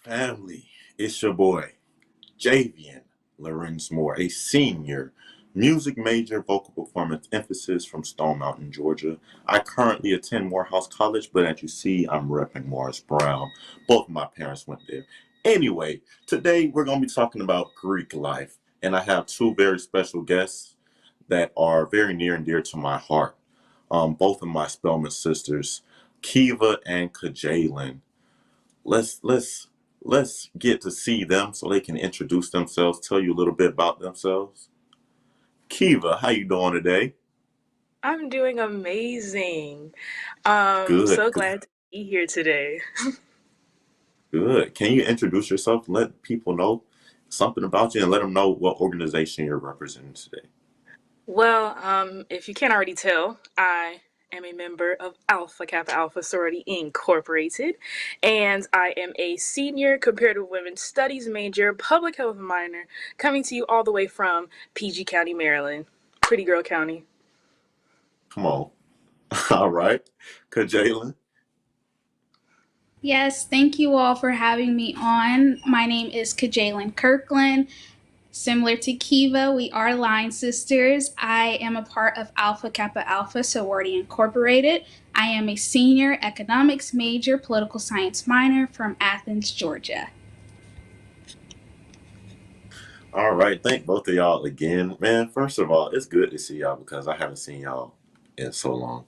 family? It's your boy, Javian Lorenz Moore, a senior music major, vocal performance emphasis from Stone Mountain, Georgia. I currently attend Morehouse College, but as you see, I'm repping Morris Brown. Both of my parents went there. Anyway, today we're going to be talking about Greek life, and I have two very special guests that are very near and dear to my heart. Both of my Spelman sisters, Kiva and Kajalin. Let's get to see them so they can introduce themselves, tell you a little bit about themselves. Kiva, how you doing today? I'm doing amazing. Good, So good, glad to be here today. good. Can you introduce yourself and let people know something about you and let them know what organization you're representing today? Well, if you can't already tell, I am a member of Alpha Kappa Alpha Sorority Incorporated, and I am a senior comparative women's studies major, public health minor, coming to you all the way from PG County, Maryland. Pretty Girl County. Come on. All right. Kajalin. Yes, thank you all for having me on. My name is Kajalin Kirkland. Similar to Kiva, we are line sisters. I am a part of Alpha Kappa Alpha Sorority Incorporated. I am a senior economics major, political science minor from Athens, Georgia. All right. Thank both of y'all again. Man, first of all, it's good to see y'all because I haven't seen y'all in so long.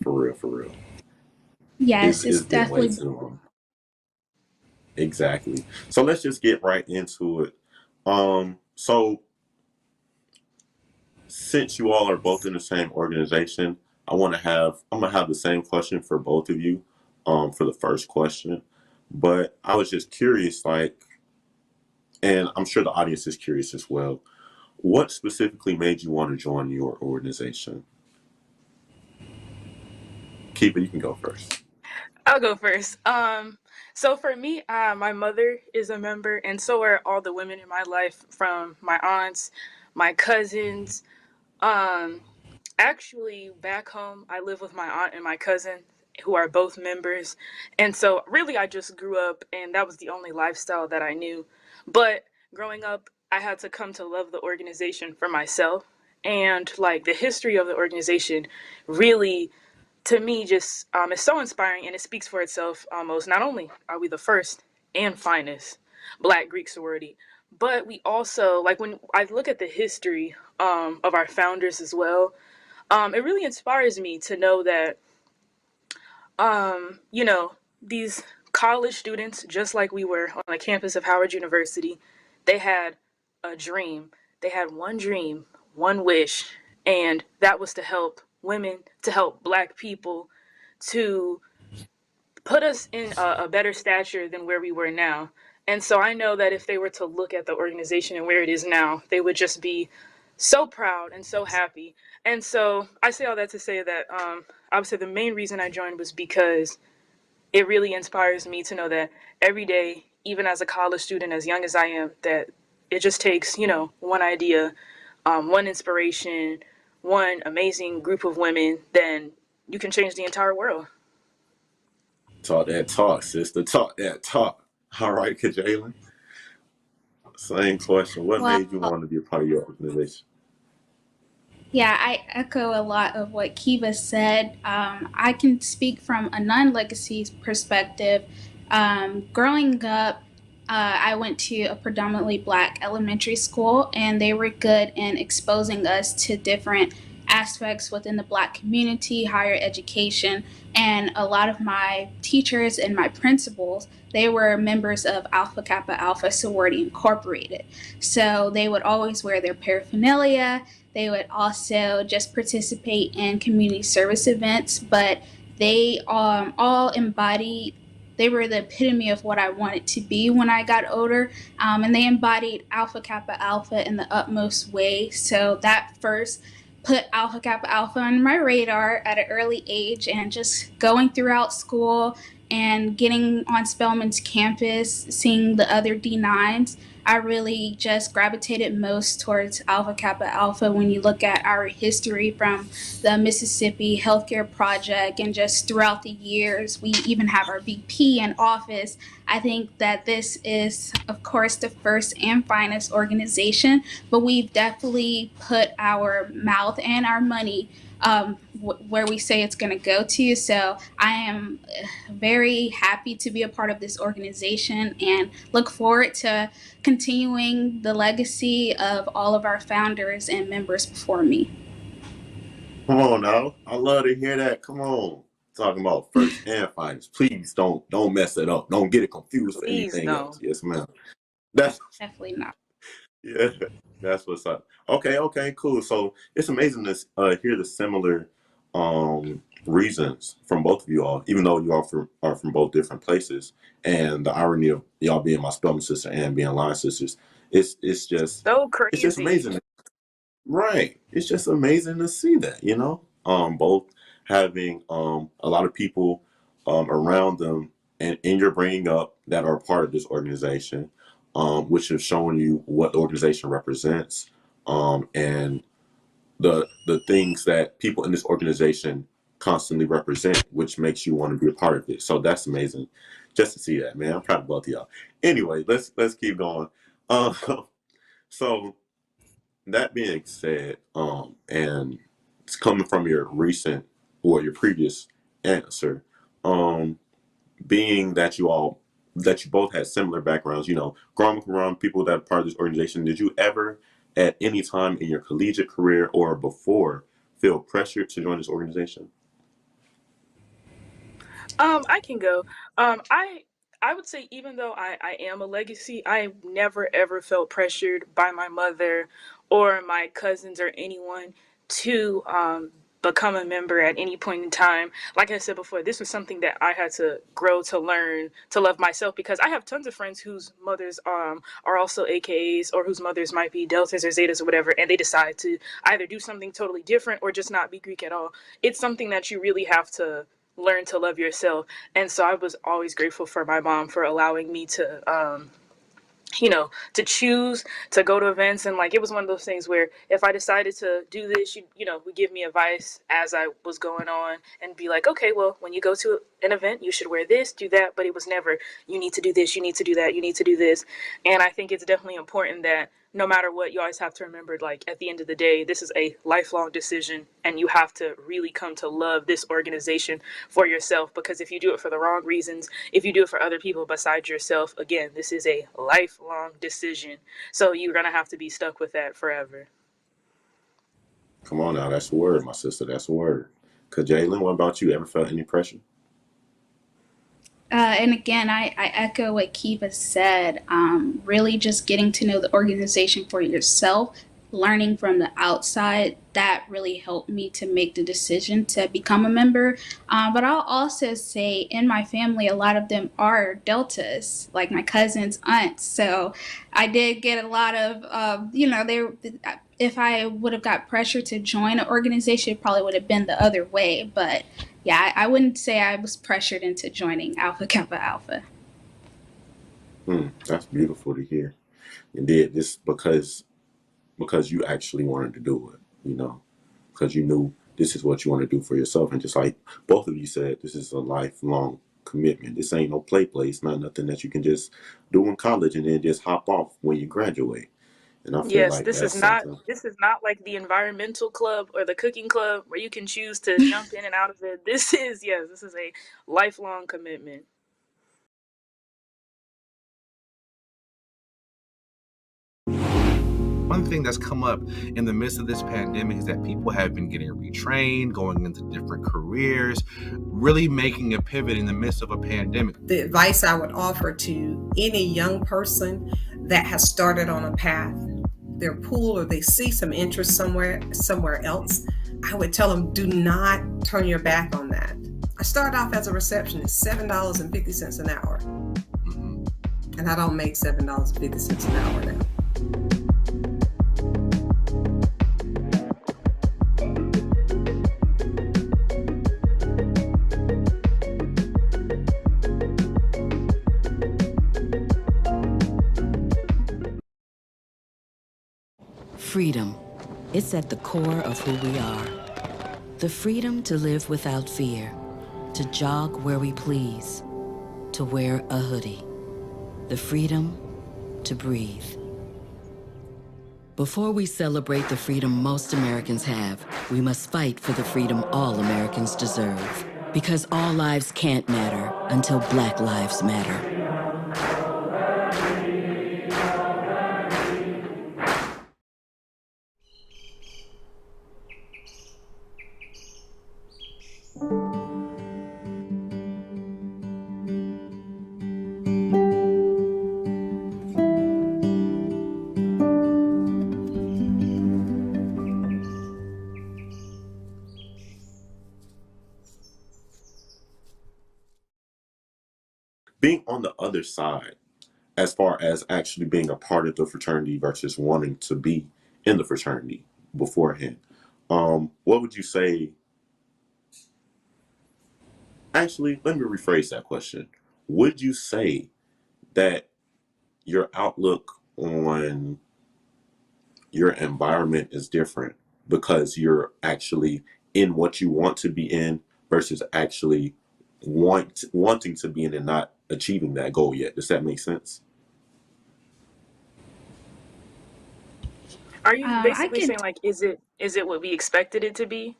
For real, for real. Yes, It's it's been way definitely. too long. Exactly. So let's just get right into it. So since you all are both in the same organization, I'm gonna have the same question for both of you, for the first question. But I was just curious, like, and I'm sure the audience is curious as well. What specifically made you want to join your organization? Keep it, you can go first. I'll go first. So for me, my mother is a member, and so are all the women in my life, from my aunts, my cousins. Um, Actually, back home, I live with my aunt and my cousin, who are both members, and so really, I just grew up, and that was the only lifestyle that I knew. But growing up, I had to come to love the organization for myself, and like the history of the organization, really to me just is so inspiring, and it speaks for itself almost. Not only are we the first and finest Black Greek sorority, but we also, like, when I look at the history of our founders as well, it really inspires me to know that you know, these college students, just like we were on the campus of Howard University, they had a dream. They had one dream, one wish, and that was to help women, to help Black people, to put us in a better stature than where we were now. And so I know that if they were to look at the organization and where it is now, they would just be so proud and so happy. And so I say all that to say that obviously the main reason I joined was because it really inspires me to know that every day, even as a college student, as young as I am, that it just takes, one idea, one inspiration, one amazing group of women, then you can change the entire world. Talk that talk, sister. Talk that talk. All right, Jalen. Same question. What Well, made you want to be a part of your organization? yeah, I echo a lot of what Kiva said. I can speak from a non legacy perspective. Growing up, I went to a predominantly Black elementary school, and they were good in exposing us to different aspects within the Black community, higher education. And a lot of my teachers and my principals, they were members of Alpha Kappa Alpha Sorority Incorporated. So they would always wear their paraphernalia. They would also just participate in community service events, but they all embodied, they were the epitome of what I wanted to be when I got older. And they embodied Alpha Kappa Alpha in the utmost way. So that first put Alpha Kappa Alpha on my radar at an early age, and just going throughout school and getting on Spelman's campus, seeing the other D9s, I really just gravitated most towards Alpha Kappa Alpha when you look at our history from the Mississippi Healthcare Project and just throughout the years. We even have our VP in office. I think that this is, of course, the first and finest organization, but we've definitely put our mouth and our money where we say it's going to go to. So I am very happy to be a part of this organization and look forward to continuing the legacy of all of our founders and members before me. Come on now. I love to hear that. Come on. Talking about first and finest. Please don't mess it up. Don't get it confused for Please anything don't. else. Yes, ma'am. That's Definitely not. yeah. That's what's up. Okay, cool. So it's amazing to hear the similar reasons from both of you all, even though you all are from both different places. And the irony of y'all being my Spelman sister and being line sisters, it's just So crazy. it's just amazing. Right. It's just amazing to see that, you know, both having a lot of people around them and in your bringing up that are part of this organization, which have shown you what the organization represents, and the things that people in this organization constantly represent, which makes you want to be a part of it. So that's amazing just to see that, man. I'm proud of both of y'all. Anyway, let's keep going. So that being said, and it's coming from your recent or your previous answer, being that you both had similar backgrounds, you know, growing up around people that are part of this organization, did you ever at any time in your collegiate career or before feel pressured to join this organization? I can go. I would say even though I am a legacy, I never ever felt pressured by my mother or my cousins or anyone to become a member at any point in time. Like I said before, this was something that I had to grow to learn to love myself, because I have tons of friends whose mothers are also AKAs, or whose mothers might be Deltas or Zetas or whatever, and they decide to either do something totally different or just not be Greek at all. It's something that you really have to learn to love yourself. And so I was always grateful for my mom for allowing me to to choose to go to events. And like, it was one of those things where if I decided to do this, would give me advice as I was going on and be like, okay, well, when you go to an event, you should wear this, do that. But it was never, you need to do this, you need to do that, you need to do this. And I think it's definitely important that no matter what, you always have to remember, like, at the end of the day, this is a lifelong decision, and you have to really come to love this organization for yourself. Because if you do it for the wrong reasons, if you do it for other people besides yourself, again, this is a lifelong decision. So you're going to have to be stuck with that forever. Come on now, that's the word, my sister. That's the word. Cause Jalen, what about you? Ever felt any pressure? And again, I echo what Kiva said. Really just getting to know the organization for yourself, learning from the outside, that really helped me to make the decision to become a member. But I'll also say in my family, a lot of them are Deltas, like my cousins, aunts. So I did get a lot of, if I would have got pressure to join an organization, it probably would have been the other way. But yeah, I wouldn't say I was pressured into joining Alpha Kappa Alpha. That's beautiful to hear. You did this because you actually wanted to do it, because you knew this is what you want to do for yourself. And just like both of you said, this is a lifelong commitment. This ain't no play place, not nothing that you can just do in college and then just hop off when you graduate. And I feel Yes, like this that's is not something. this is not like the environmental club or the cooking club where you can choose to jump in and out of it. This is a lifelong commitment. One thing that's come up in the midst of this pandemic is that people have been getting retrained, going into different careers, really making a pivot in the midst of a pandemic. The advice I would offer to any young person that has started on a path, their pool, or they see some interest somewhere else, I would tell them, do not turn your back on that. I started off as a receptionist, $7.50 an hour. Mm-hmm. And I don't make $7.50 an hour now. Freedom. It's at the core of who we are. The freedom to live without fear, to jog where we please, to wear a hoodie. The freedom to breathe. Before we celebrate the freedom most Americans have, we must fight for the freedom all Americans deserve. Because all lives can't matter until Black lives matter. Being on the other side, as far as actually being a part of the fraternity versus wanting to be in the fraternity beforehand, what would you say? Actually, let me rephrase that question. Would you say that your outlook on your environment is different because you're actually in what you want to be in versus actually wanting to be in and not achieving that goal yet? Does that make sense? Are you I basically could saying like, is it what we expected it to be?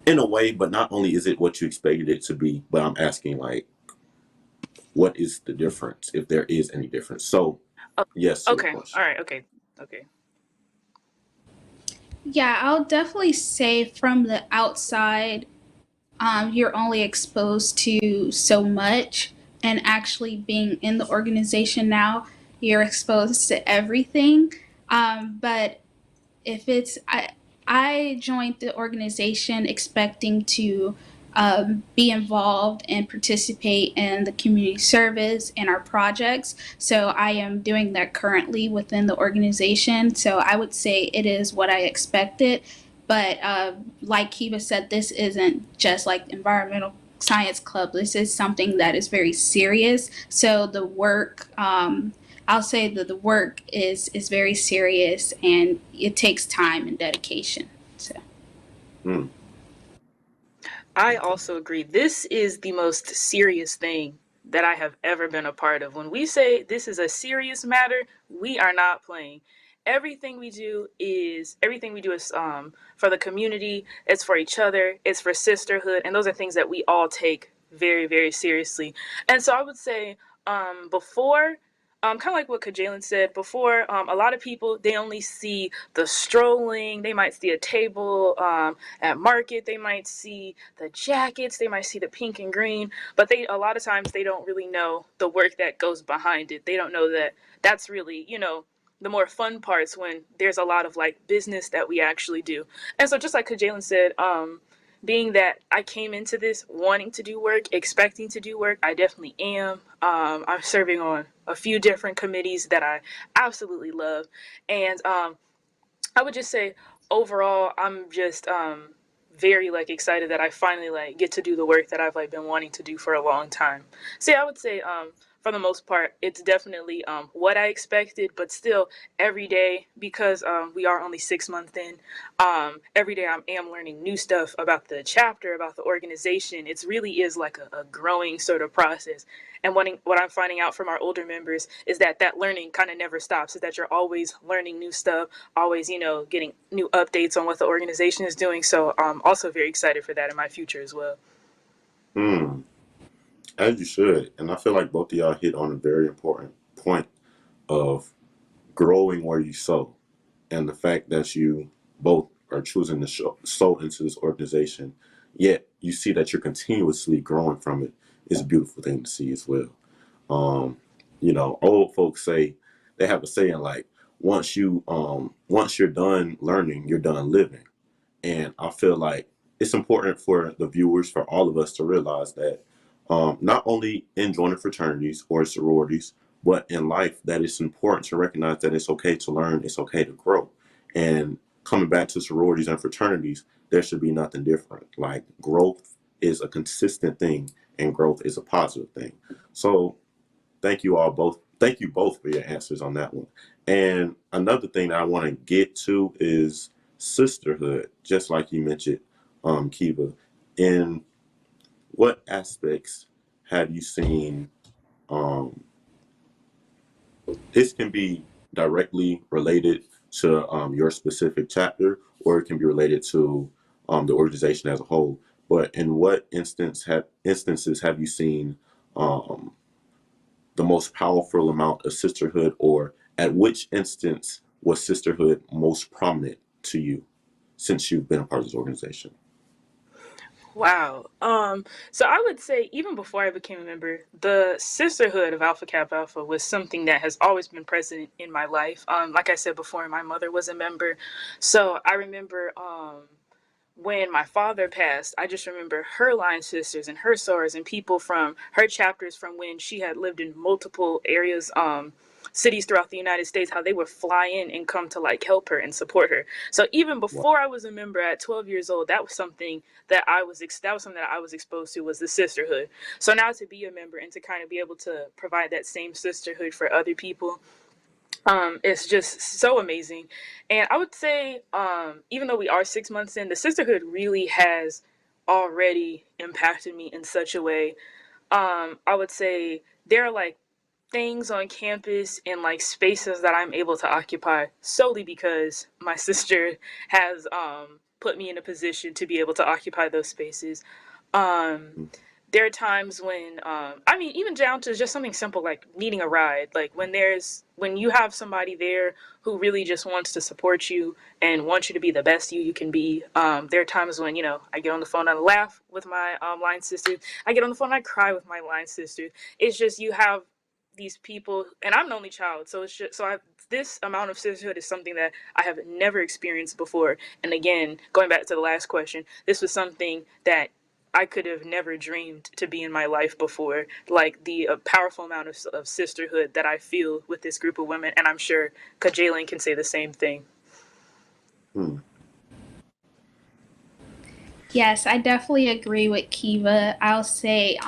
In a way, but not only is it what you expected it to be, but I'm asking like, what is the difference, if there is any difference? So, Oh, yes to the okay. question. All right. Okay. Okay. Yeah, I'll definitely say from the outside, you're only exposed to so much, and actually being in the organization now, you're exposed to everything. But if it's I joined the organization expecting to be involved and participate in the community service and our projects. So I am doing that currently within the organization. So I would say it is what I expected. But like Kiva said, this isn't just like environmental science club. This is something that is very serious. So the work, I'll say that the work is very serious and it takes time and dedication. So. Mm, I okay. also agree. This is the most serious thing that I have ever been a part of. When we say this is a serious matter, we are not playing. Everything we do is for the community. It's for each other. It's for sisterhood, and those are things that we all take very, very seriously. And so I would say before. Kind of like what Kajalin said before, a lot of people, they only see the strolling. They might see a table at market. They might see the jackets. They might see the pink and green. But a lot of times they don't really know the work that goes behind it. They don't know that that's really, the more fun parts when there's a lot of like business that we actually do. And so just like Kajalin said, being that I came into this wanting to do work, expecting to do work, I definitely am. I'm serving on a few different committees that I absolutely love. And I would just say overall, I'm just very like excited that I finally like get to do the work that I've like been wanting to do for a long time. So yeah, I would say for the most part, it's definitely what I expected, but still every day because we are only 6 months in. Every day I am learning new stuff about the chapter, about the organization. It really is like a growing sort of process. And what I'm finding out from our older members is that that learning kind of never stops. Is that you're always learning new stuff, always, getting new updates on what the organization is doing. So I'm also very excited for that in my future as well. Mm, as you should. And I feel like both of y'all hit on a very important point of growing where you sow, and the fact that you both are choosing to sow into this organization, yet you see that you're continuously growing from it, is a beautiful thing to see as well. Um, old folks say, they have a saying like, once you're done learning, you're done living. And I feel like it's important for the viewers, for all of us to realize that not only in joining fraternities or sororities, but in life, that it's important to recognize that it's okay to learn, it's okay to grow. And coming back to sororities and fraternities, there should be nothing different. Like, growth is a consistent thing and growth is a positive thing. So thank you all both Thank you both for your answers on that one. And another thing that I want to get to is sisterhood, just like you mentioned, Kiva. In what aspects have you seen? Um, this can be directly related to your specific chapter, or it can be related to the organization as a whole. But in what instances have you seen um, the most powerful amount of sisterhood, or at which instance was sisterhood most prominent to you since you've been a part of this organization? Wow. So I would say even before I became a member, the sisterhood of Alpha Kappa Alpha was something that has always been present in my life. Like I said before, my mother was a member. So I remember when my father passed, I just remember her line sisters and her sorors and people from her chapters from when she had lived in multiple areas, cities throughout the United States, how they would fly in and come to like help her and support her. So even Wow. before I was a member at 12 years old, that was something that I was exposed to, was the sisterhood. So now to be a member and to kind of be able to provide that same sisterhood for other people, it's just so amazing. And I would say, even though we are 6 months in, the sisterhood really has already impacted me in such a way. I would say there are like things on campus and like spaces that I'm able to occupy solely because my sister has put me in a position to be able to occupy those spaces. Um, Mm. there are times when I mean, even down to just something simple like needing a ride, like when you have somebody there who really just wants to support you and wants you to be the best you can be. There are times when, I get on the phone and I laugh with my line sister. I get on the phone and I cry with my line sister. It's just you have these people, and I'm the only child, so it's just this amount of sisterhood is something that I have never experienced before. And again, going back to the last question, this was something that I could have never dreamed to be in my life before. Like the powerful amount of sisterhood that I feel with this group of women, and I'm sure Kajalin can say the same thing. Hmm. Yes, I definitely agree with Kiva. I'll say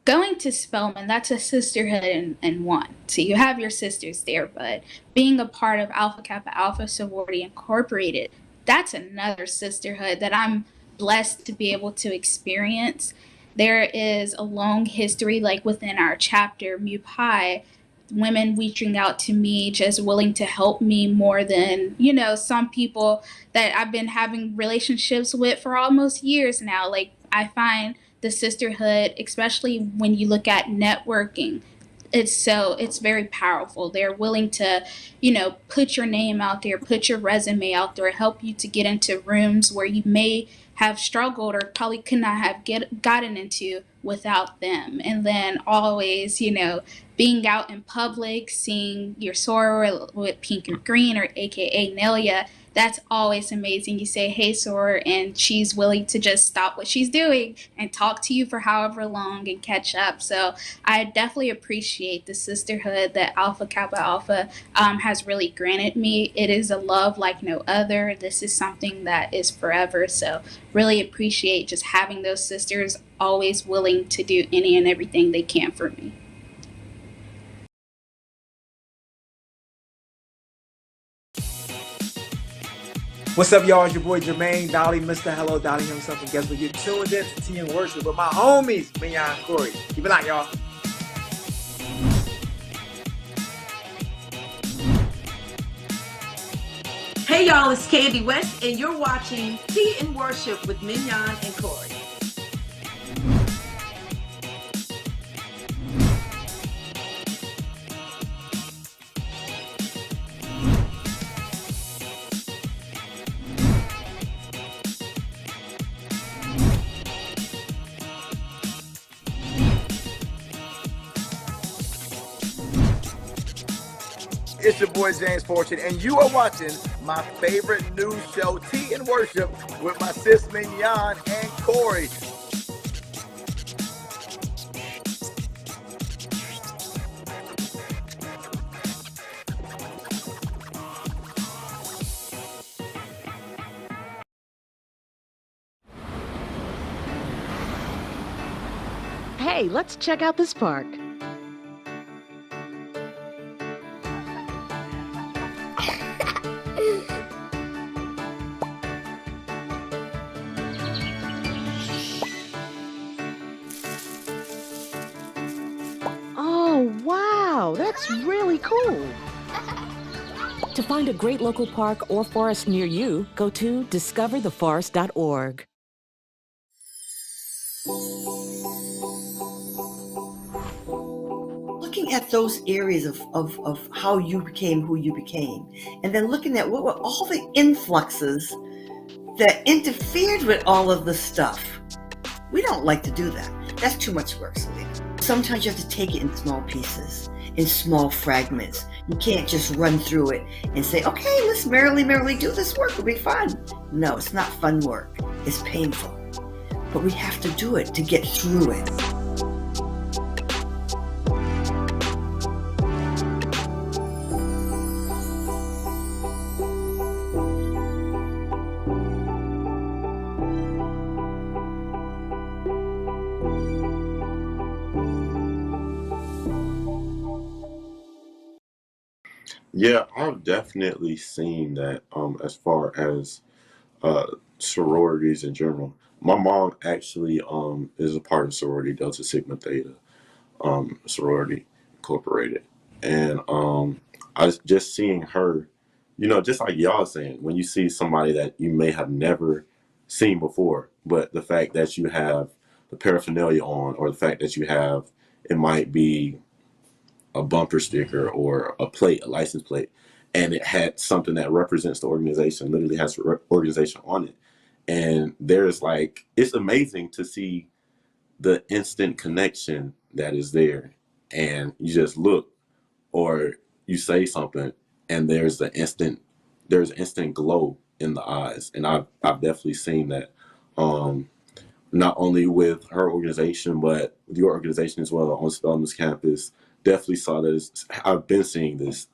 going to Spelman, that's a sisterhood in one. So you have your sisters there, but being a part of Alpha Kappa Alpha Sorority Incorporated, that's another sisterhood that I'm blessed to be able to experience. There is a long history, like within our chapter, Mu Pi, women reaching out to me, just willing to help me more than, some people that I've been having relationships with for almost years now. Like, I find the sisterhood, especially when you look at networking, it's very powerful. They're willing to, put your name out there, put your resume out there, help you to get into rooms where you may have struggled or probably could not have gotten into without them. And then always, being out in public, seeing your soror with pink or green, or AKA Nelia, that's always amazing. You say, hey, soror, and she's willing to just stop what she's doing and talk to you for however long and catch up. So I definitely appreciate the sisterhood that Alpha Kappa Alpha has really granted me. It is a love like no other. This is something that is forever. So really appreciate just having those sisters always willing to do any and everything they can for me. What's up, y'all? It's your boy Jermaine Dolly, Mr. Hello Dolly himself. And guess what? You're tuned in to Tea and Worship with my homies, Mignon and Corey. Keep it out, y'all. Hey, y'all, it's Candy West, and you're watching Tea and Worship with Mignon and Corey. It's your boy James Fortune, and you are watching my favorite news show, Tea and Worship, with my sis Mignon and Corey. Hey, let's check out this park. Wow, that's really cool. To find a great local park or forest near you, go to discovertheforest.org. Looking at those areas of how you became who you became, and then looking at what were all the influxes that interfered with all of the stuff. We don't like to do that. That's too much work, Selena. Sometimes you have to take it in small pieces, in small fragments. You can't just run through it and say, okay, let's merrily do this work. It'll be fun. No, it's not fun work. It's painful. But we have to do it to get through it. Yeah, I've definitely seen that as far as uh, sororities in general. My mom actually is a part of sorority Delta Sigma Theta sorority incorporated, and I was just seeing her, just like y'all saying, when you see somebody that you may have never seen before, but the fact that you have the paraphernalia on, or the fact that you have, it might be a bumper sticker or a plate, a license plate, and it had something that represents the organization, literally has organization on it. And there's like, it's amazing to see the instant connection that is there. And you just look, or you say something, and there's instant glow in the eyes. And I've definitely seen that. Not only with her organization, but your organization as well on Spelman's campus. Definitely saw this. I've been seeing this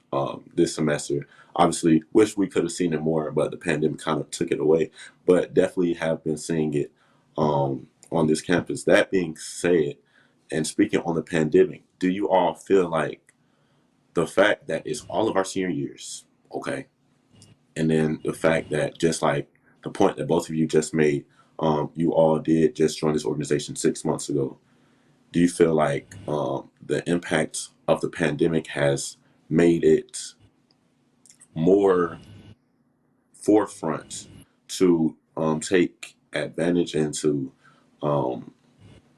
this semester. Obviously, wish we could have seen it more, but the pandemic kind of took it away. But definitely have been seeing it on this campus. That being said, and speaking on the pandemic, do you all feel like the fact that it's all of our senior years, okay, and then the fact that, just like the point that both of you just made, you all did just join this organization 6 months ago. Do you feel like the impact of the pandemic has made it more forefront to take advantage and to um,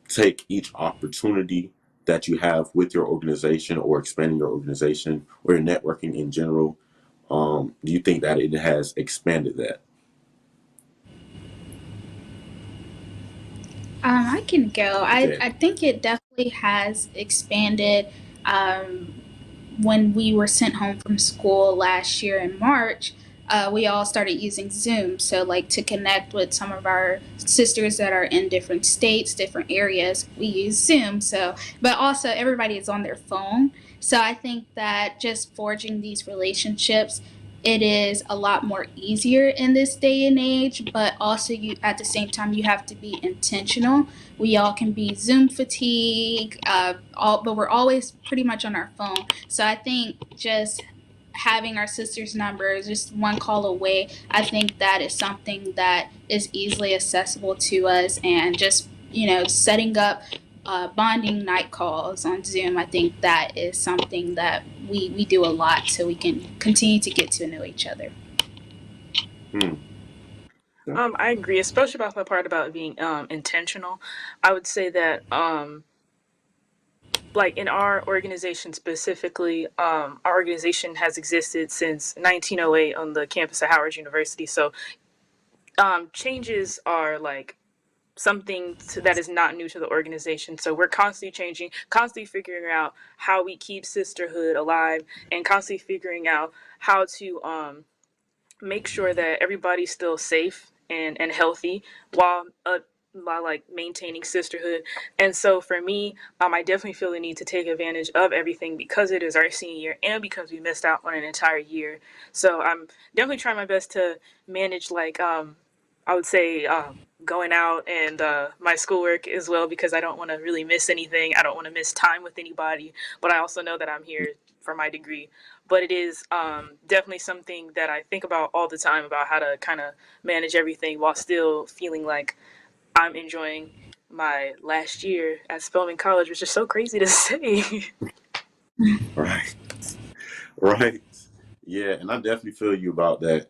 take each opportunity that you have with your organization, or expanding your organization, or your networking in general? Do you think that it has expanded that? I can go. Okay. I think it definitely has expanded. Um, when we were sent home from school last year in March, we all started using Zoom. So, like, to connect with some of our sisters that are in different states, different areas, we use Zoom. So, but also everybody is on their phone. So, I think that just forging these relationships, it is a lot more easier in this day and age, but also you at the same time you have to be intentional. We all can be Zoom fatigue, but we're always pretty much on our phone. So I think just having our sister's numbers just one call away, I think that is something that is easily accessible to us, and just setting up bonding night calls on Zoom. I think that is something that we do a lot, so we can continue to get to know each other. Hmm. I agree, especially about the part about being intentional. I would say that like in our organization specifically, our organization has existed since 1908 on the campus of Howard University. So changes are like that is not new to the organization. So we're constantly changing, constantly figuring out how we keep sisterhood alive, and constantly figuring out how to make sure that everybody's still safe and healthy while like maintaining sisterhood. And so for me, I definitely feel the need to take advantage of everything because it is our senior year and because we missed out on an entire year. So I'm definitely trying my best to manage like I would say going out and my schoolwork as well, because I don't want to really miss anything. I don't want to miss time with anybody, but I also know that I'm here for my degree. But it is definitely something that I think about all the time, about how to kind of manage everything while still feeling like I'm enjoying my last year at Spelman College, which is so crazy to say. Right. Right. Yeah, and I definitely feel you about that,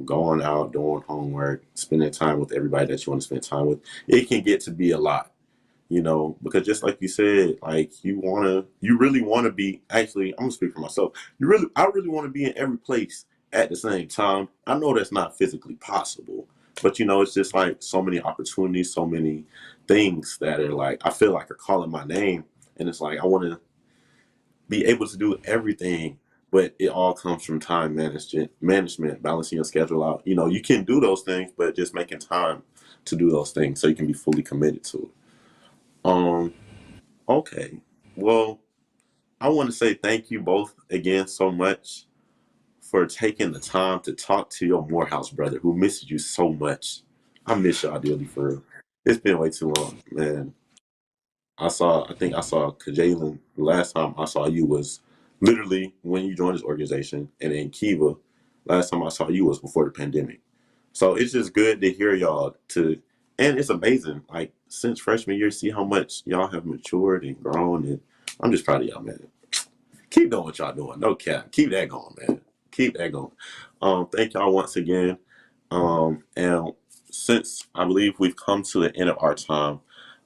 going out, doing homework, spending time with everybody that you want to spend time with. It can get to be a lot, because just like you said, like you really want to be, actually, I'm gonna speak for myself. I really want to be in every place at the same time. I know that's not physically possible, but it's just like so many opportunities, so many things that are like, I feel like are calling my name. And it's like, I want to be able to do everything, but it all comes from time management, balancing your schedule out. You can do those things, but just making time to do those things so you can be fully committed to it. Um, okay. Well, I want to say thank you both again so much for taking the time to talk to your Morehouse brother who misses you so much. I miss y'all dearly, for real. It's been way too long, man. I think I saw Jalen, the last time I saw you was literally when you joined this organization. And then Kiva, last time I saw you was before the pandemic. So it's just good to hear y'all and it's amazing. Like since freshman year, see how much y'all have matured and grown. And I'm just proud of y'all, man. Keep doing what y'all doing. No cap. Keep that going, man. Keep that going. Thank y'all once again. And since I believe we've come to the end of our time,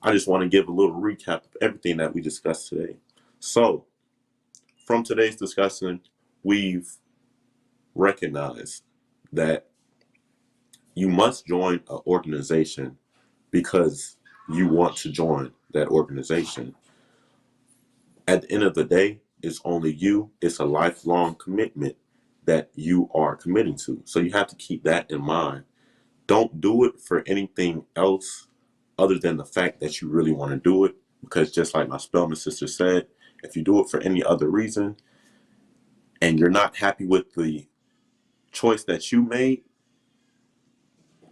I just want to give a little recap of everything that we discussed today. So, from today's discussion, we've recognized that you must join an organization because you want to join that organization. At the end of the day, it's only you. It's a lifelong commitment that you are committing to. So you have to keep that in mind. Don't do it for anything else other than the fact that you really want to do it. Because just like my Spelman sister said, if you do it for any other reason and you're not happy with the choice that you made,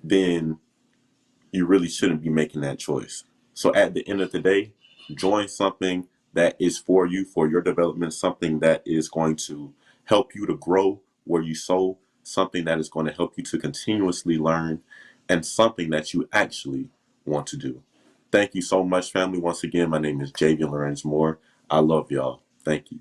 then you really shouldn't be making that choice. So at the end of the day, join something that is for you, for your development, something that is going to help you to grow where you sow, something that is going to help you to continuously learn, and something that you actually want to do. Thank you so much, family. Once again, my name is Javian Lorenz Moore. I love y'all. Thank you.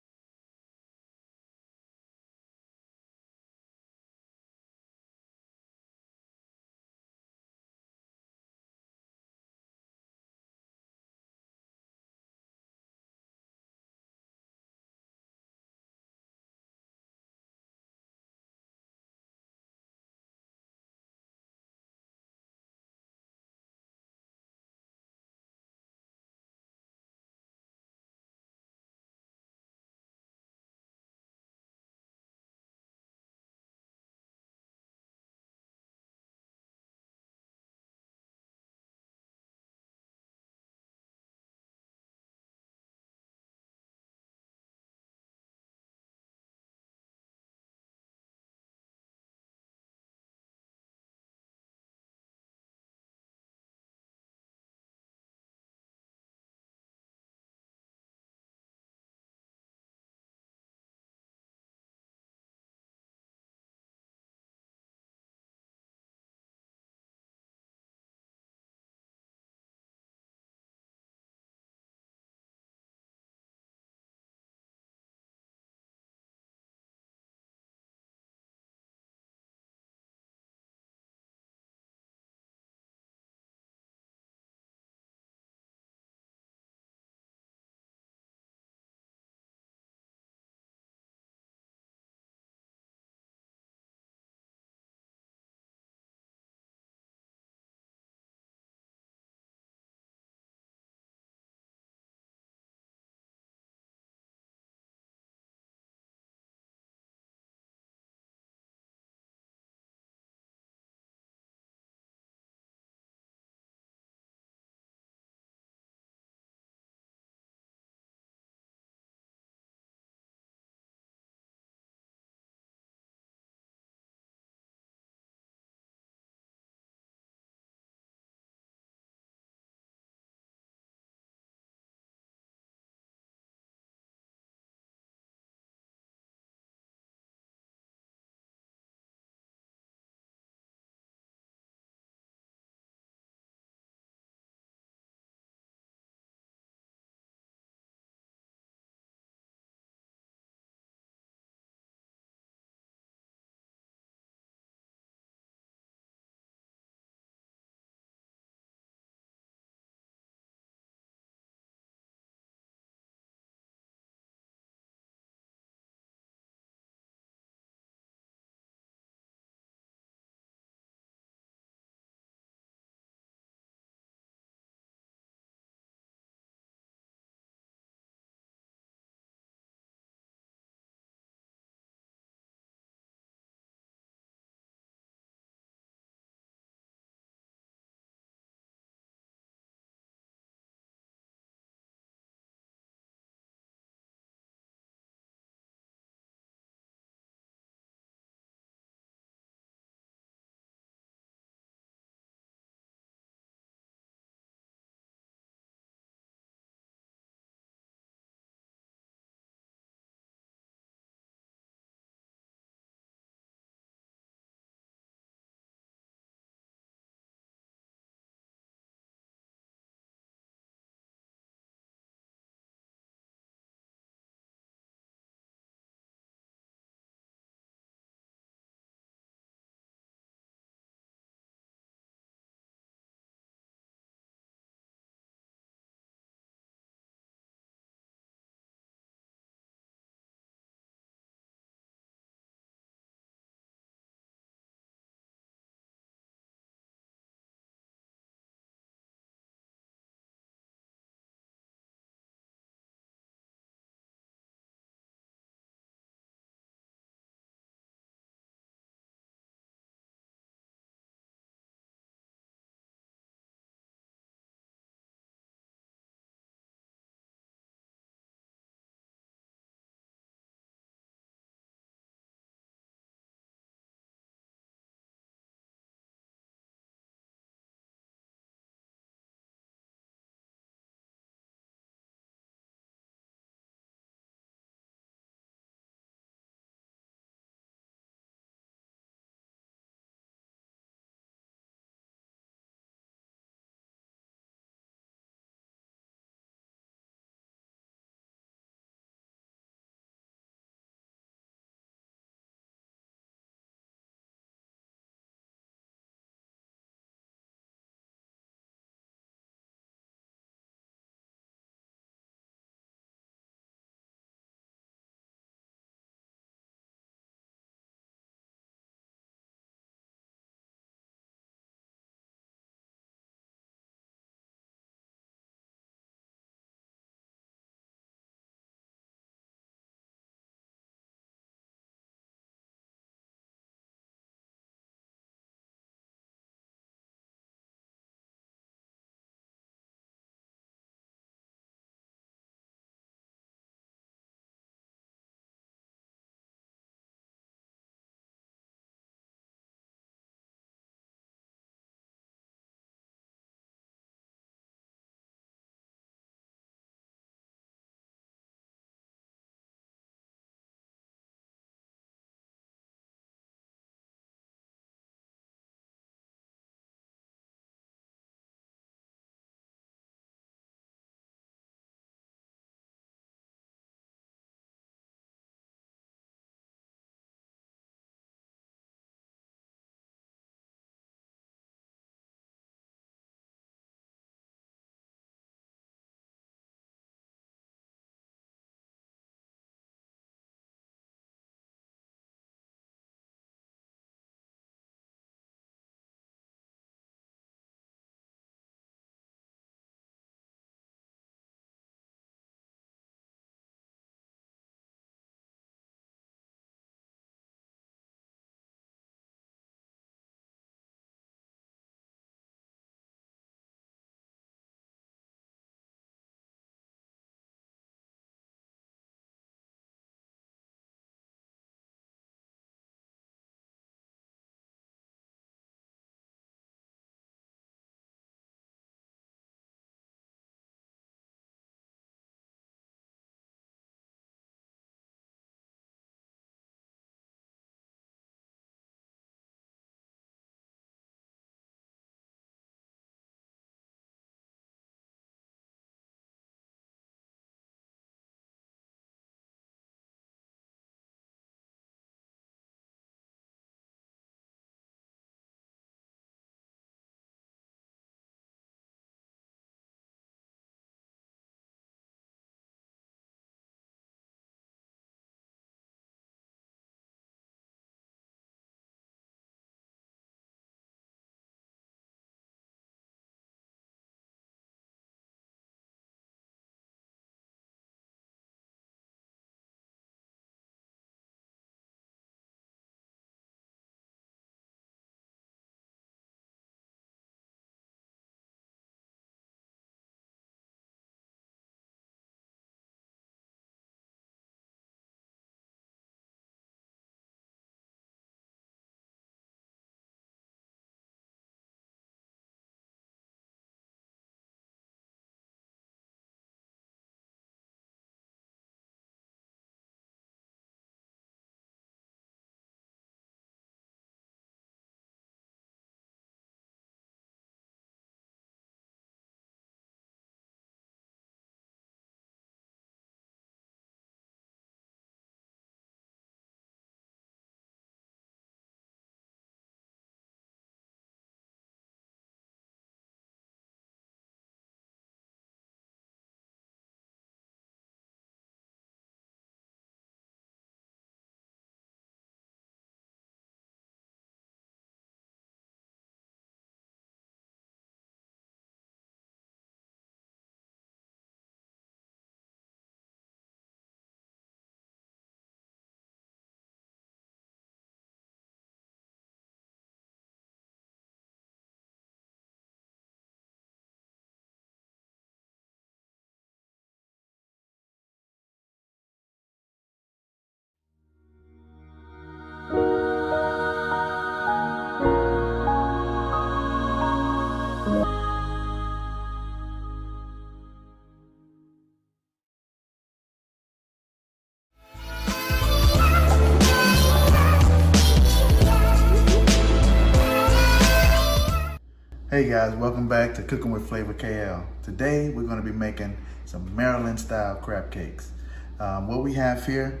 Hey guys, welcome back to Cooking with Flavor KL. Today we're going to be making some Maryland style crab cakes. What we have here,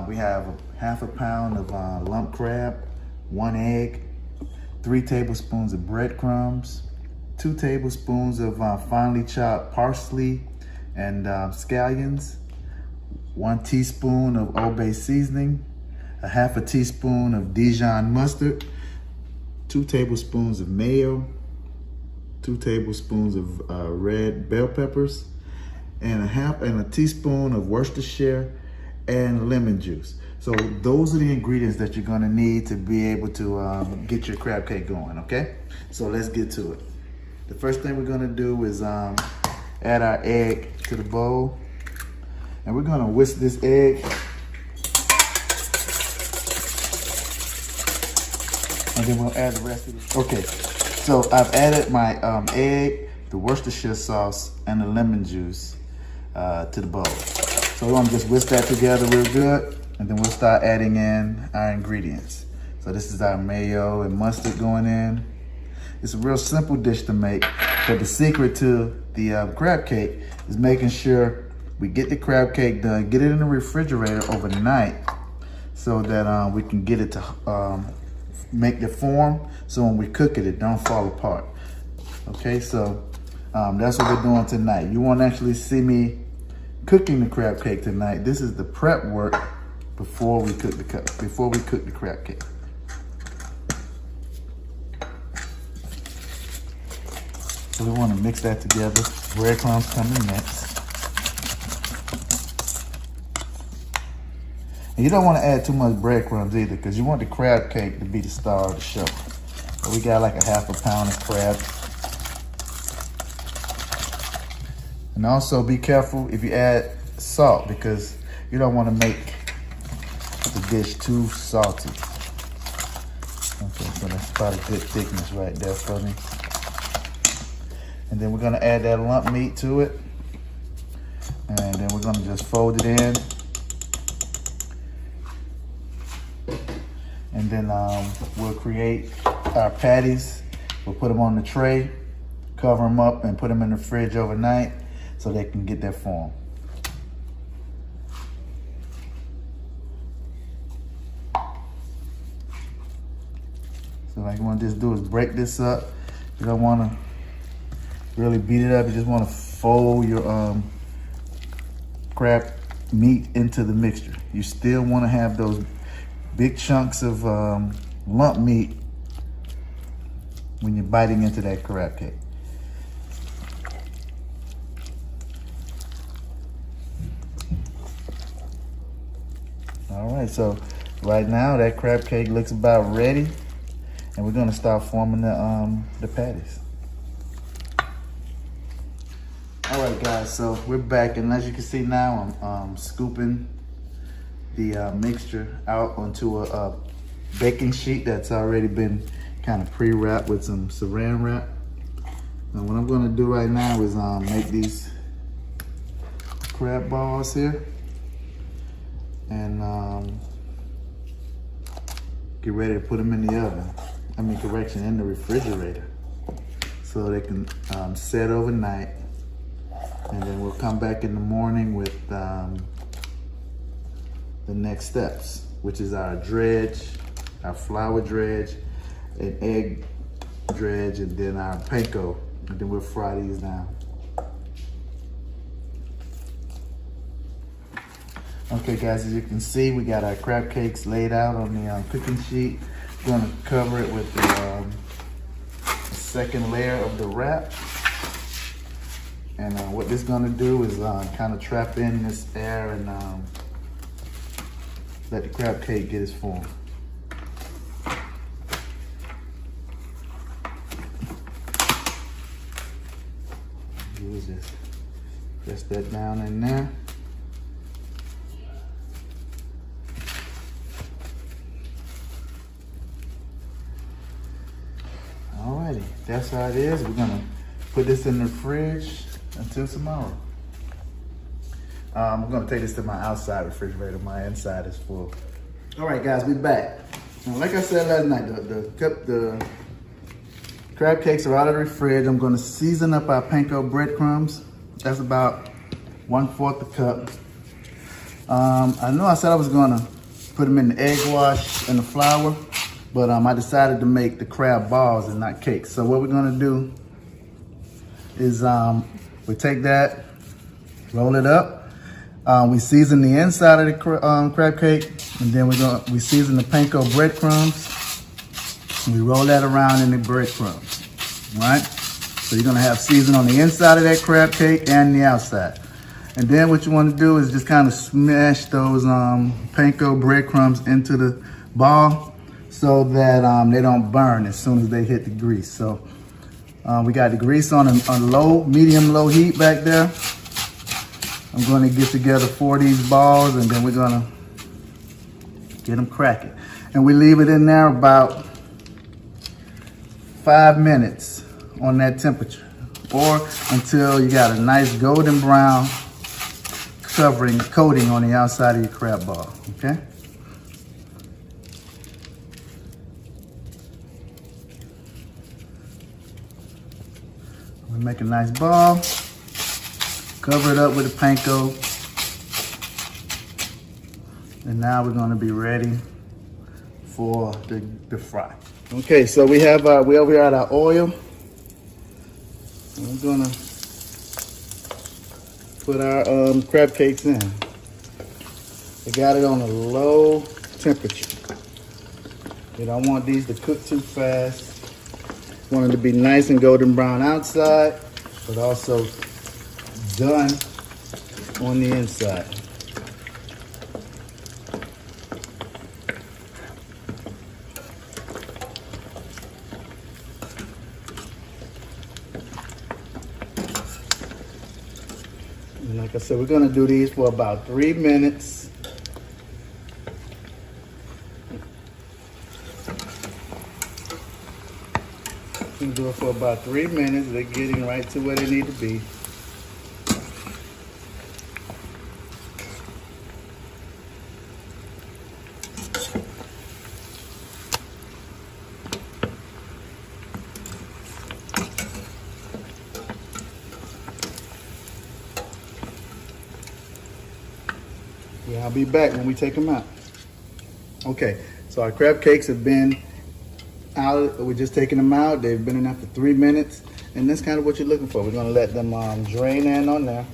we have half a pound of lump crab, 1 egg, 3 tablespoons of breadcrumbs, 2 tablespoons of finely chopped parsley and scallions, 1 teaspoon of Old Bay seasoning, a half a teaspoon of Dijon mustard, 2 tablespoons of mayo, 2 tablespoons of red bell peppers, and a teaspoon of Worcestershire and lemon juice. So those are the ingredients that you're gonna need to be able to get your crab cake going, okay? So let's get to it. The first thing we're gonna do is add our egg to the bowl. And we're gonna whisk this egg. And then we'll add the rest of it. Okay, so I've added my egg, the Worcestershire sauce, and the lemon juice to the bowl. So we're gonna just whisk that together real good, and then we'll start adding in our ingredients. So this is our mayo and mustard going in. It's a real simple dish to make, but the secret to the crab cake is making sure we get the crab cake done, get it in the refrigerator overnight so that we can get it to make the form, so when we cook it, it don't fall apart. Okay, so that's what we're doing tonight. You won't actually see me cooking the crab cake tonight. This is the prep work before we cook the crab cake. So we want to mix that together. Breadcrumbs coming next. And you don't want to add too much breadcrumbs either, because you want the crab cake to be the star of the show. So we got like a half a pound of crab. And also be careful if you add salt, because you don't want to make the dish too salty. Okay, so that's about a good thickness right there for me. And then we're gonna add that lump meat to it. And then we're gonna just fold it in. And then we'll create our patties. We'll put them on the tray, cover them up, and put them in the fridge overnight so they can get their form. So like you want to just do is break this up. You don't want to really beat it up. You just want to fold your crab meat into the mixture. You still want to have those big chunks of lump meat when you're biting into that crab cake. All right, so right now that crab cake looks about ready, and we're gonna start forming the patties. All right, guys, so we're back, and as you can see now, I'm scooping the mixture out onto a baking sheet that's already been kind of pre-wrapped with some saran wrap. Now what I'm gonna do right now is make these crab balls here and get ready to put them in the oven. In the refrigerator, so they can set overnight. And then we'll come back in the morning with the next steps, which is our dredge, our flour dredge, an egg dredge, and then our panko. And then we'll fry these down. Okay guys, as you can see, we got our crab cakes laid out on the cooking sheet. We're gonna cover it with the second layer of the wrap. And what this is gonna do is kind of trap in this air and let the crab cake get its form. We'll just press that down in there. Alrighty, that's how it is. We're gonna put this in the fridge until tomorrow. I'm gonna take this to my outside refrigerator. My inside is full. All right, guys, we back. Now, like I said last night, the Crab cakes are out of the fridge. I'm gonna season up our panko breadcrumbs. That's about 1/4 a cup. I know I said I was gonna put them in the egg wash and the flour, but I decided to make the crab balls and not cakes. So what we're gonna do is we take that, roll it up. We season the inside of the crab cake, and then we season the panko breadcrumbs. We roll that around in the breadcrumbs, right? So you're gonna have season on the inside of that crab cake and the outside. And then what you wanna do is just kind of smash those panko breadcrumbs into the ball so that they don't burn as soon as they hit the grease. So we got the grease on a medium-low heat back there. I'm gonna get together 4 of these balls, and then we're gonna get them cracking. And we leave it in there about 5 minutes on that temperature, or until you got a nice golden brown coating on the outside of your crab ball, okay? We make a nice ball, cover it up with the panko, and now we're gonna be ready for the fry. Okay, so we over here at our oil. We're gonna put our crab cakes in. We got it on a low temperature. You don't want these to cook too fast. Want it to be nice and golden brown outside, but also done on the inside. And like I said, we're gonna do these for about 3 minutes. We can do it for about 3 minutes. They're getting right to where they need to be. Yeah, I'll be back when we take them out. Okay, so our crab cakes have been out. We're just taking them out. They've been in there for 3 minutes, and that's kind of what you're looking for. We're gonna let them drain in on there,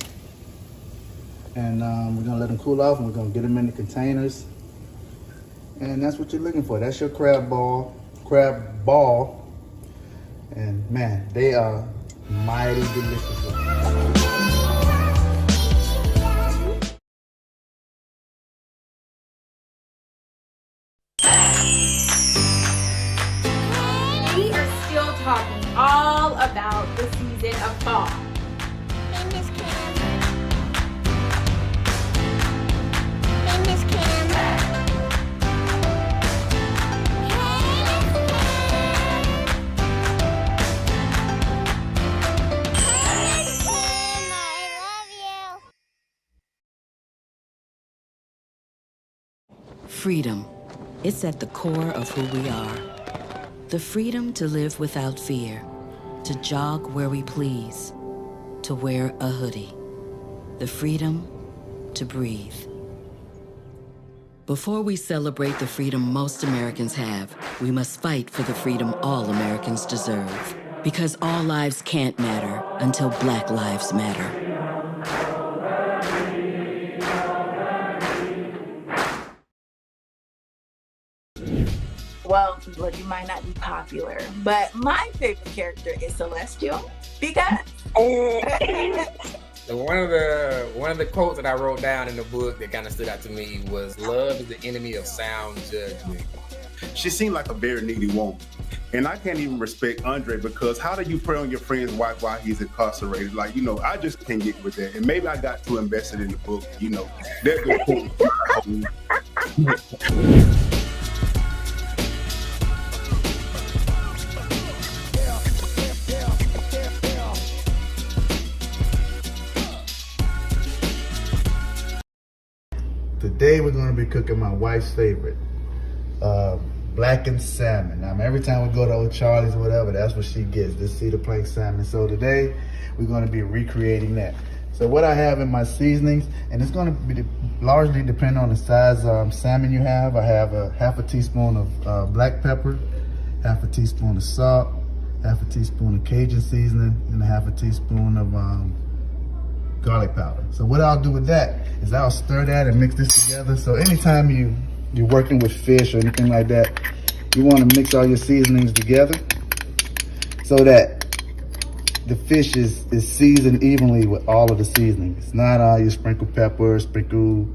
and we're gonna let them cool off, and we're gonna get them in the containers, and that's what you're looking for. That's your crab ball, and man, they are mighty delicious. Talking all about the season of fall. Hey, Miss Cam. Hey, Miss Cam. Freedom. It's at the core of who we are. The freedom to live without fear, to jog where we please, to wear a hoodie. The freedom to breathe. Before we celebrate the freedom most Americans have, we must fight for the freedom all Americans deserve. Because all lives can't matter until Black lives matter. Well, you might not be popular, but my favorite character is Celestial because one of the quotes that I wrote down in the book that kind of stood out to me was, "Love is the enemy of sound judgment." She seemed like a very needy woman. And I can't even respect Andre, because how do you prey on your friend's wife while he's incarcerated? Like, I just can't get with that. And maybe I got too invested in the book, Today we're going to be cooking my wife's favorite, blackened salmon. Now, every time we go to Old Charlie's or whatever, that's what she gets, this cedar plank salmon. So today, we're gonna be recreating that. So what I have in my seasonings, and it's gonna be largely depend on the size salmon you have. I have a half a teaspoon of black pepper, half a teaspoon of salt, half a teaspoon of Cajun seasoning, and a half a teaspoon of garlic powder. So what I'll do with that is I'll stir that and mix this together. So anytime you're working with fish or anything like that, you want to mix all your seasonings together so that the fish is seasoned evenly with all of the seasonings. It's not you sprinkle pepper, sprinkle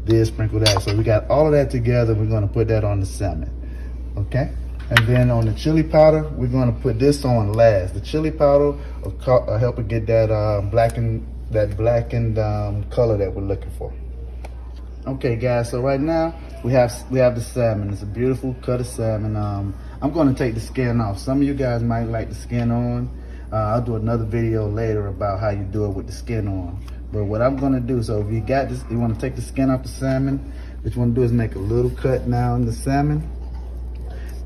this, sprinkle that. So we got all of that together. We're going to put that on the salmon. Okay? And then on the chili powder, we're going to put this on last. The chili powder will help it get that blackened color that we're looking for. Okay, guys. So right now we have the salmon. It's a beautiful cut of salmon. I'm going to take the skin off. Some of you guys might like the skin on. I'll do another video later about how you do it with the skin on. But what I'm going to do, so if you got this, you want to take the skin off the salmon. What you want to do is make a little cut now in the salmon.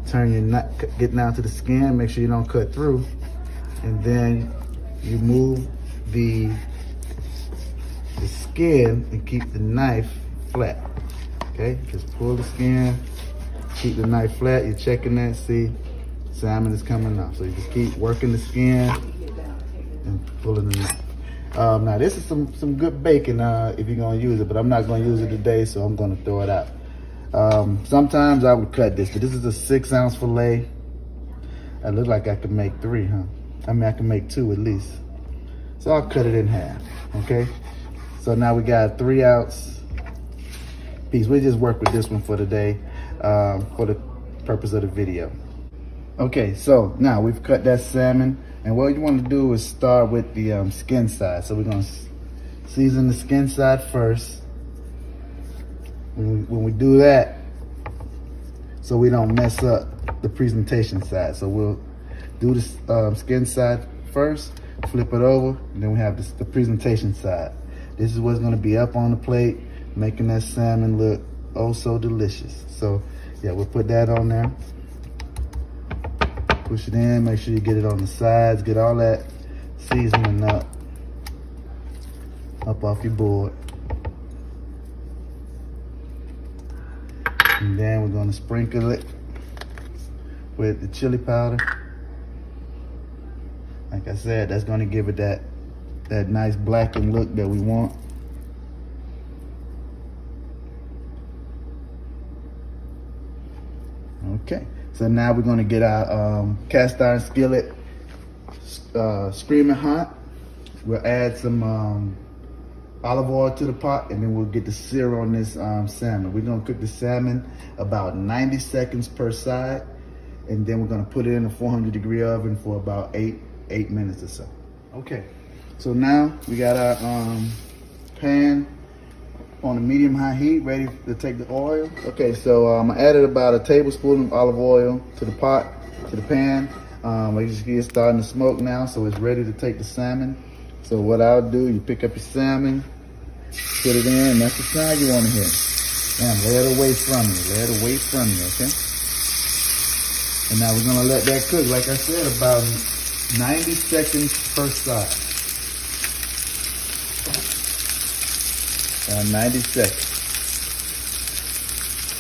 Turn your nut, get down to the skin, make sure you don't cut through, and then you move the skin and keep the knife flat. Okay, just pull the skin, keep the knife flat. You're checking that, see, salmon is coming off. So you just keep working the skin and pulling the knife. Now this is some good bacon if you're gonna use it, but I'm not gonna use it today, so I'm gonna throw it out. Sometimes I would cut this, but this is a 6-ounce fillet. It look like I could make 3, huh? I mean, I can make 2 at least. So I'll cut it in half, okay? So now we got a 3-ounce piece. We just work with this one for today, for the purpose of the video. Okay, so now we've cut that salmon, and what you want to do is start with the skin side. So we're gonna season the skin side first. When we do that, so we don't mess up the presentation side. So we'll do the skin side first, flip it over, and then we have the presentation side. This is what's gonna be up on the plate, making that salmon look oh so delicious. So yeah, we'll put that on there. Push it in, make sure you get it on the sides, get all that seasoning up off your board. And then we're gonna sprinkle it with the chili powder. Like I said, that's gonna give it that nice blackened look that we want. Okay, so now we're gonna get our cast iron skillet screaming hot. We'll add some olive oil to the pot, and then we'll get the sear on this salmon. We're gonna cook the salmon about 90 seconds per side, and then we're gonna put it in a 400-degree oven for about eight minutes or so. Okay, so now we got our pan on a medium-high heat, ready to take the oil. Okay, so I added about a tablespoon of olive oil to the pot, to the pan. I just get it starting to smoke now, so it's ready to take the salmon. So what I'll do, you pick up your salmon, put it in, and that's the sound you want to hear. Damn, lay it away from you, lay it away from you, okay? And now we're gonna let that cook, like I said, about 90 seconds per side. 90 seconds.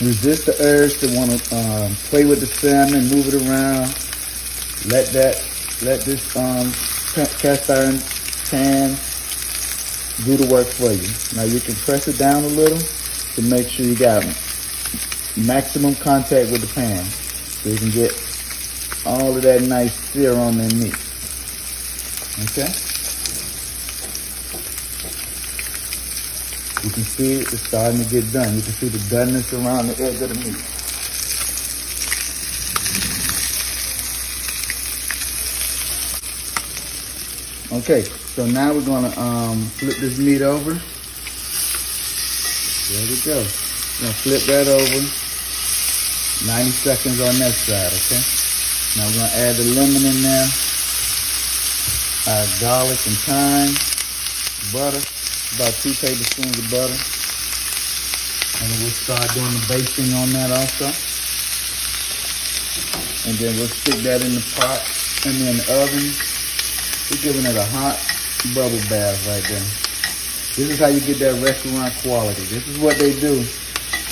Resist the urge to want to play with the salmon, move it around. Let this cast iron pan do the work for you. Now you can press it down a little to make sure you got maximum contact with the pan, so you can get all of that nice sear on that meat. Okay. You can see it's starting to get done. You can see the doneness around the edge of the meat. Okay, so now we're gonna flip this meat over. There we go. We're gonna flip that over. 90 seconds on that side, okay? Now we're gonna add the lemon in there. Our garlic and thyme, butter. About 2 tablespoons of butter. And we'll start doing the basting on that also. And then we'll stick that in the pot and then the oven. We're giving it a hot bubble bath right there. This is how you get that restaurant quality. This is what they do.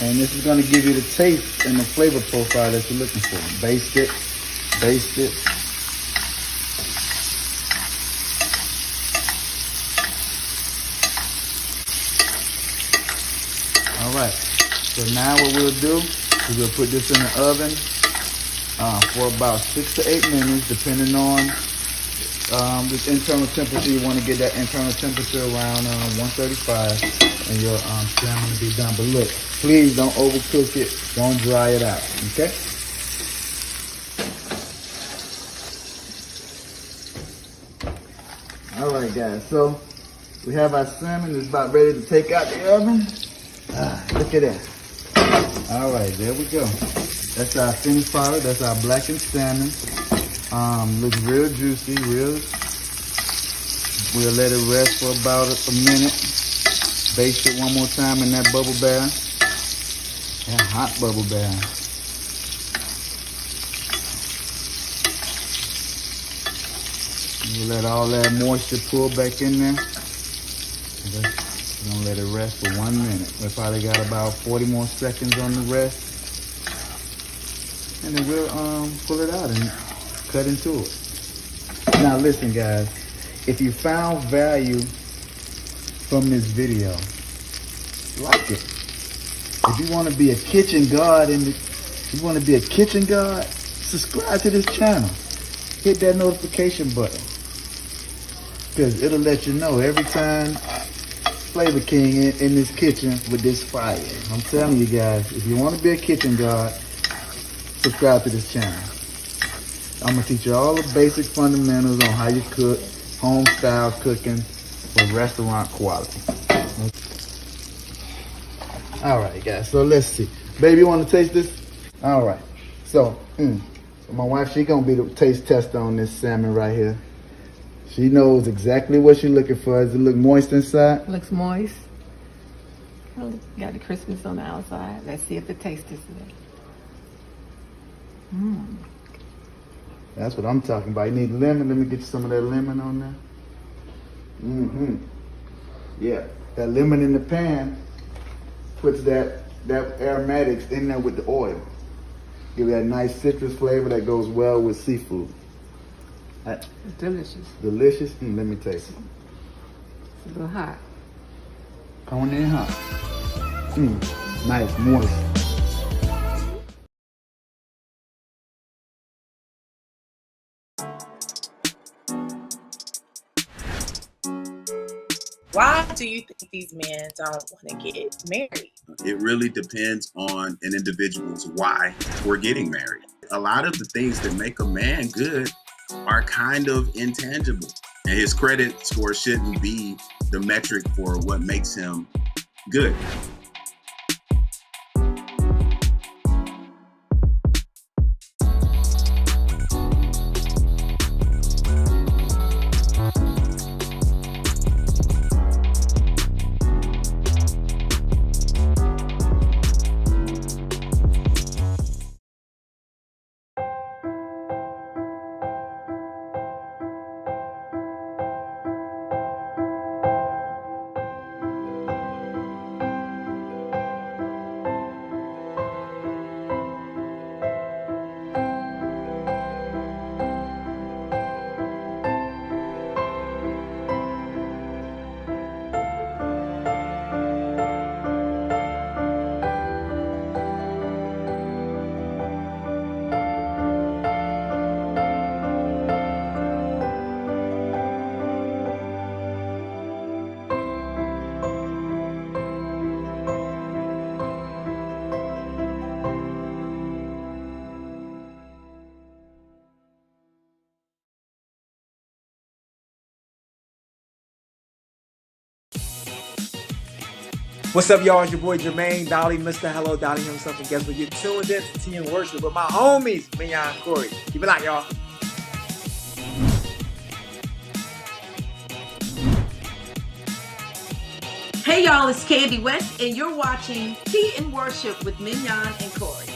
And this is going to give you the taste and the flavor profile that you're looking for. Baste it, baste it. All right. So now what we'll do is we'll put this in the oven for about 6 to 8 minutes, depending on the internal temperature. You want to get that internal temperature around 135, and your salmon will be done. But look, please don't overcook it. Don't dry it out. Okay. All right, guys. So we have our salmon. It's about ready to take out the oven. Look at that. All right, there we go. That's our finished product. That's our blackened salmon. Looks real juicy, real. We'll let it rest for about a minute. Baste it one more time in that bubble bath. That hot bubble bath. We'll let all that moisture pull back in there. We're gonna let it rest for 1 minute. We probably got about 40 more seconds on the rest. And then we'll pull it out and cut into it. Now listen, guys, if you found value from this video, like it. If you want to be a kitchen god subscribe to this channel. Hit that notification button, because it'll let you know every time Flavor King in this kitchen with this fire. I'm telling you guys, if you want to be a kitchen god, subscribe to this channel. I'm gonna teach you all the basic fundamentals on how you cook, home style cooking for restaurant quality. All right, guys, so let's see. Baby, you wanna taste this? All right, so my wife, she gonna be the taste tester on this salmon right here. She knows exactly what she's looking for. Does it look moist inside? Looks moist. Got the crispness on the outside. Let's see if the taste is there. That's what I'm talking about. You need lemon. Let me get you some of that lemon on there. Yeah, that lemon in the pan puts that aromatics in there with the oil. Give it that nice citrus flavor that goes well with seafood. It's delicious. Delicious? Let me taste it. It's a little hot. Coming in hot. Nice, moist. Why do you think these men don't want to get married? It really depends on an individual's why for getting married. A lot of the things that make a man good are kind of intangible. And his credit score shouldn't be the metric for what makes him good. What's up, y'all? It's your boy Jermaine, Dolly, Mr. Hello, Dolly himself, and guess what? You're tuned in to Tea and Worship with my homies, Mignon and Corey. Keep it locked, y'all. Hey y'all, it's Candy West, and you're watching Tea and Worship with Mignon and Corey.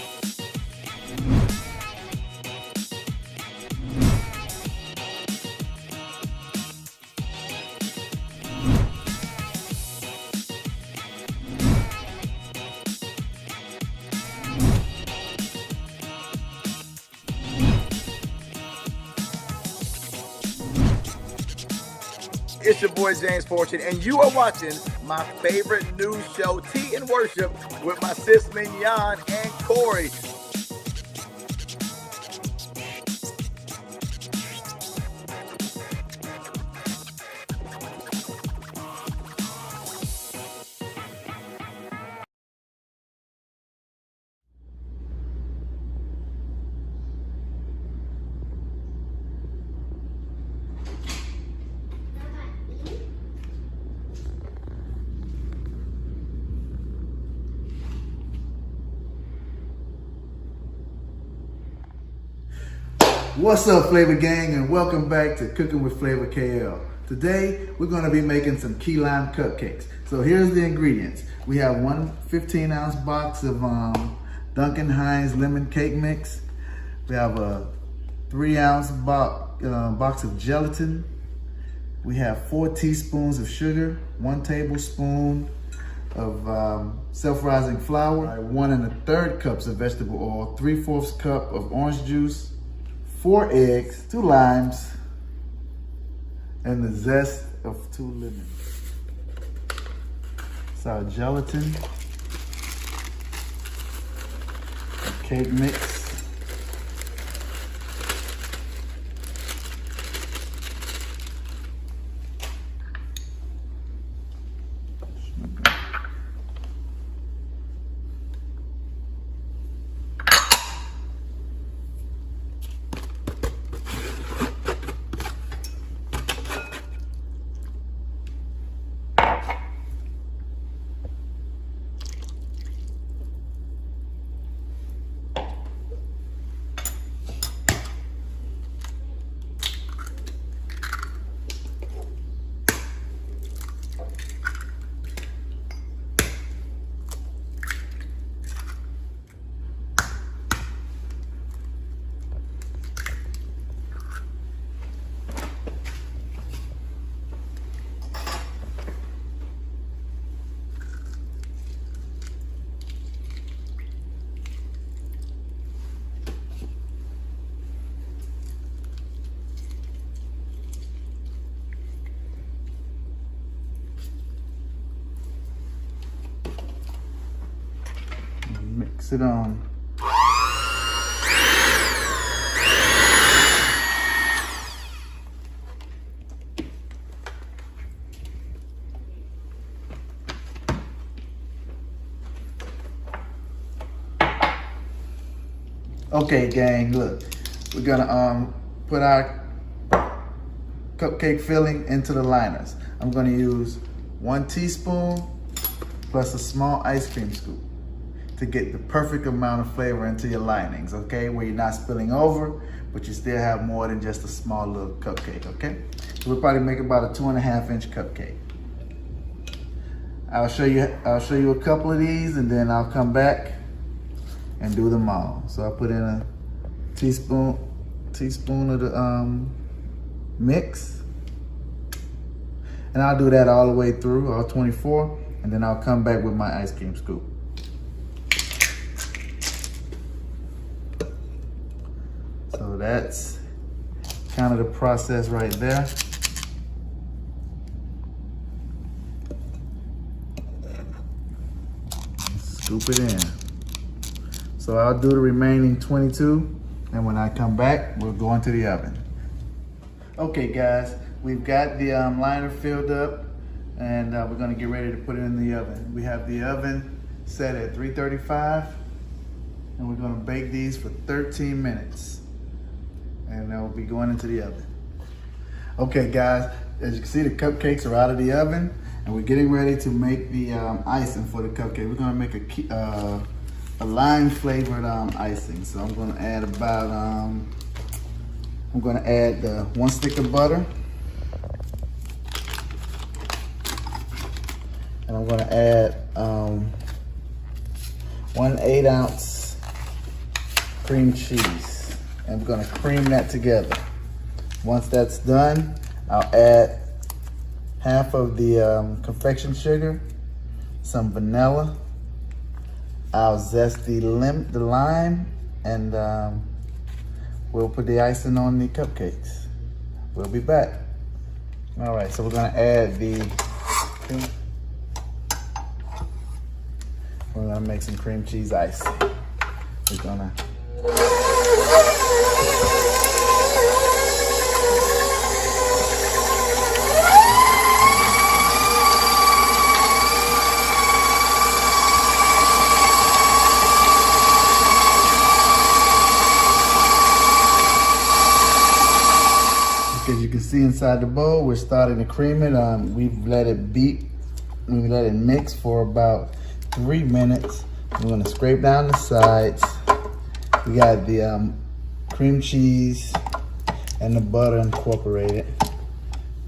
It's your boy James Fortune, and you are watching my favorite news show, Tea and Worship, with my sis Mignon and Corey. What's up, Flavor Gang, and welcome back to Cooking with Flavor KL. Today, we're going to be making some key lime cupcakes. So here's the ingredients. We have one 15-ounce box of Duncan Hines lemon cake mix. We have a 3-ounce box of gelatin. We have 4 teaspoons of sugar, 1 tablespoon of self-rising flour, 1 1/3 cups of vegetable oil, 3/4 cup of orange juice, 4 eggs, 2 limes, and the zest of 2 lemons. So our gelatin, cake mix, mix it on. Okay, gang, look, we're gonna put our cupcake filling into the liners. I'm gonna use 1 teaspoon plus a small ice cream scoop to get the perfect amount of flavor into your linings, okay? Where you're not spilling over, but you still have more than just a small little cupcake, okay? So we'll probably make about a 2.5-inch cupcake. I'll show you a couple of these, and then I'll come back and do them all. So I'll put in a teaspoon of the mix, and I'll do that all the way through, all 24, and then I'll come back with my ice cream scoop. So that's kind of the process right there. Scoop it in. So I'll do the remaining 22, and when I come back, we'll go into the oven. Okay guys, we've got the liner filled up, and we're gonna get ready to put it in the oven. We have the oven set at 335, and we're gonna bake these for 13 minutes. And they'll be going into the oven. Okay guys, as you can see, the cupcakes are out of the oven, and we're getting ready to make the icing for the cupcake. We're gonna make a lime flavored icing. So I'm gonna add about, I'm gonna add 1 stick of butter. And I'm gonna add 1 8-ounce cream cheese. And we're gonna cream that together. Once that's done, I'll add half of the confection sugar, some vanilla. I'll zest the lime, and we'll put the icing on the cupcakes. We'll be back. All right, so we're gonna add we're gonna make some cream cheese icing. We're gonna as you can see inside the bowl, we're starting to cream it. We've let it beat, we let it mix for about 3 minutes. We're gonna scrape down the sides. We got the cream cheese and the butter incorporated.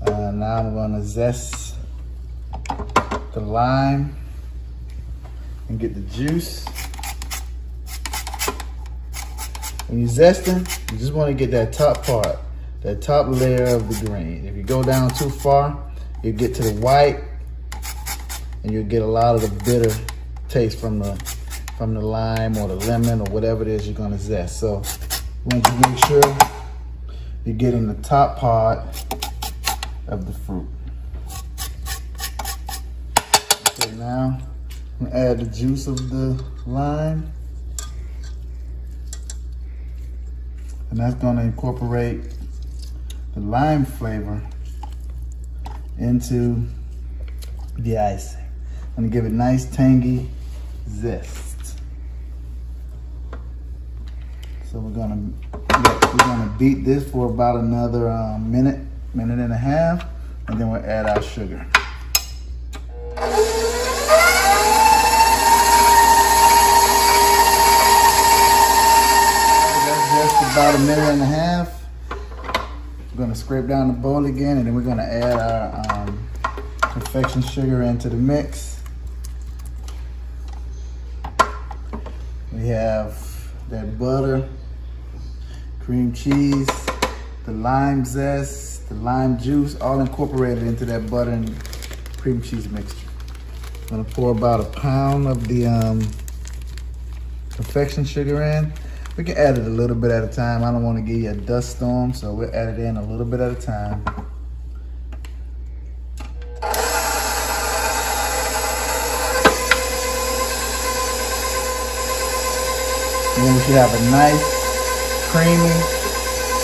Now I'm gonna zest the lime and get the juice. When you're zesting, you just wanna get that top part, that top layer of the green. If you go down too far, you get to the white and you'll get a lot of the bitter taste from the lime or the lemon or whatever it is you're gonna zest. So you want to make sure you're getting the top part of the fruit. Okay, now I'm gonna add the juice of the lime. And that's gonna incorporate the lime flavor into the icing. I'm gonna give it nice tangy zest. So we're gonna beat this for about another minute and a half, and then we'll add our sugar. That's just about a minute and a half. We're gonna scrape down the bowl again, and then we're gonna add our confection sugar into the mix. We have that butter, cream cheese, the lime zest, the lime juice, all incorporated into that butter and cream cheese mixture. I'm gonna pour about a pound of the confection sugar in. We can add it a little bit at a time. I don't want to give you a dust storm, so we'll add it in a little bit at a time. And then we should have a nice, creamy,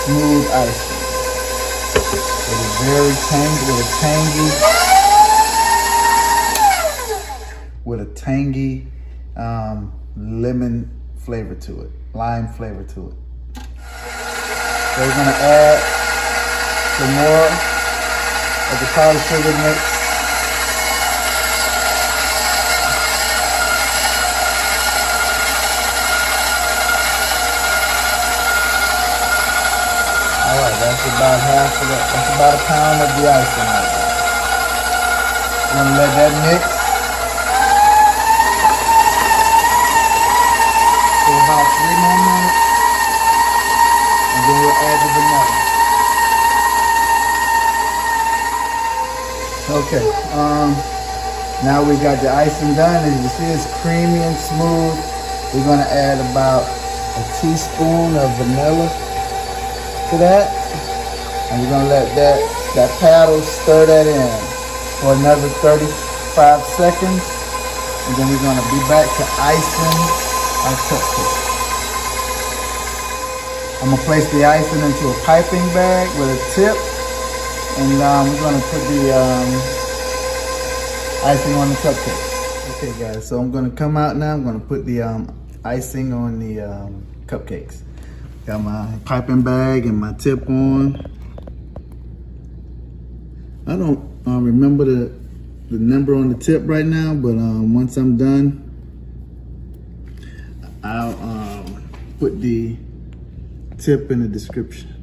smooth icing. It is very tangy, with a tangy lemon flavor to it, lime flavor to it. So we're gonna add some more of the powdered sugar mix. All right, that's about half of that. That's about a pound of the icing right there. We're gonna let that mix for about 3 more minutes, and then we'll add the vanilla. Okay, now we got the icing done. As you see, it's creamy and smooth. We're gonna add about a teaspoon of vanilla to that, and we're gonna let that paddle stir that in for another 35 seconds, and then we're gonna be back to icing our cupcake. I'm gonna place the icing into a piping bag with a tip, and we're gonna put the icing on the cupcake. Okay guys, so I'm gonna come out now. I'm gonna put the icing on the cupcakes. Got my piping bag and my tip on. I don't remember the number on the tip right now, but once I'm done, I'll put the tip in the description.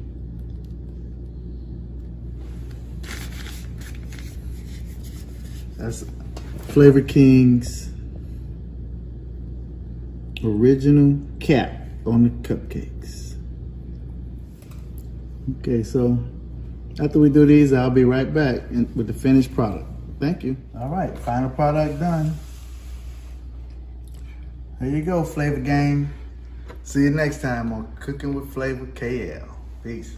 That's Flavor King's original cap on the cupcakes. Okay, so after we do these, I'll be right back with the finished product. Thank you. All right, final product done. There you go, Flavor Gang. See you next time on Cooking with Flavor KL. Peace.